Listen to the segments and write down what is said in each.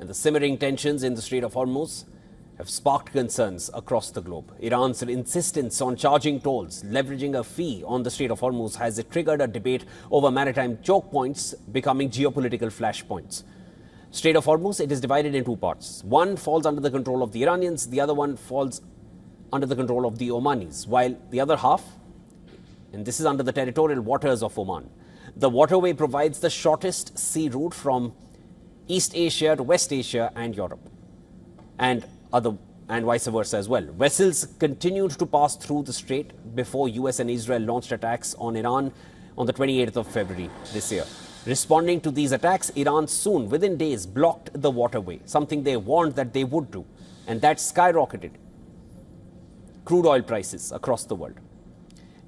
And the simmering tensions in the Strait of Hormuz have sparked concerns across the globe. Iran's insistence on charging tolls, leveraging a fee on the Strait of Hormuz, has triggered a debate over maritime choke points becoming geopolitical flashpoints. Strait of Hormuz, it is divided in two parts. One falls under the control of the Iranians, the other one falls under the control of the Omanis, while the other half, and this is under the territorial waters of Oman. The waterway provides the shortest sea route from East Asia to West Asia and Europe, and vice versa as well. Vessels continued to pass through the strait before US and Israel launched attacks on Iran on the 28th of February this year. Responding to these attacks, Iran soon, within days, blocked the waterway, something they warned that they would do, and that skyrocketed crude oil prices across the world.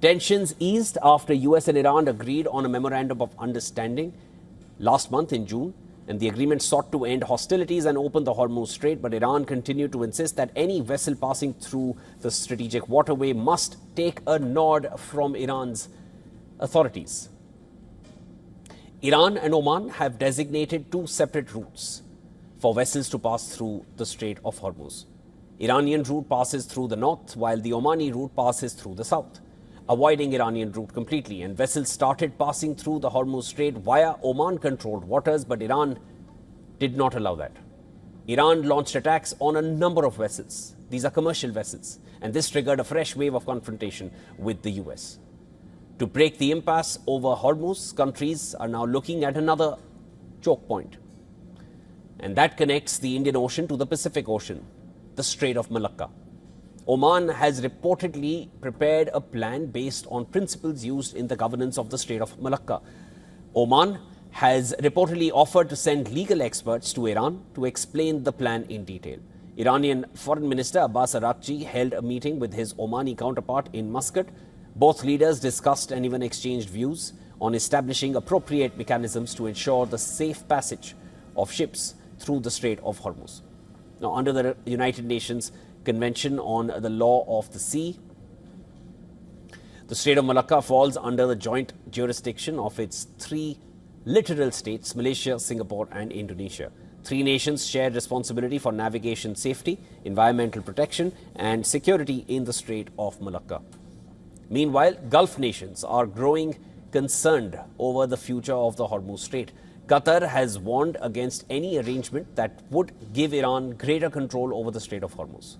Tensions eased after US and Iran agreed on a memorandum of understanding last month in June, and the agreement sought to end hostilities and open the Hormuz Strait, but Iran continued to insist that any vessel passing through the strategic waterway must take a nod from Iran's authorities. Iran and Oman have designated two separate routes for vessels to pass through the Strait of Hormuz. Iranian route passes through the north, while the Omani route passes through the south, avoiding Iranian route completely, and vessels started passing through the Hormuz Strait via Oman-controlled waters, but Iran did not allow that. Iran launched attacks on a number of vessels. These are commercial vessels, and this triggered a fresh wave of confrontation with the US. To break the impasse over Hormuz, countries are now looking at another choke point, and that connects the Indian Ocean to the Pacific Ocean, the Strait of Malacca. Oman has reportedly prepared a plan based on principles used in the governance of the Strait of Malacca. Oman has reportedly offered to send legal experts to Iran to explain the plan in detail. Iranian Foreign Minister Abbas Araghchi held a meeting with his Omani counterpart in Muscat. Both leaders discussed and even exchanged views on establishing appropriate mechanisms to ensure the safe passage of ships through the Strait of Hormuz. Now, under the United Nations Convention on the Law of the Sea, the Strait of Malacca falls under the joint jurisdiction of its three littoral states, Malaysia, Singapore and Indonesia. Three nations share responsibility for navigation safety, environmental protection and security in the Strait of Malacca. Meanwhile, Gulf nations are growing concerned over the future of the Hormuz Strait. Qatar has warned against any arrangement that would give Iran greater control over the Strait of Hormuz.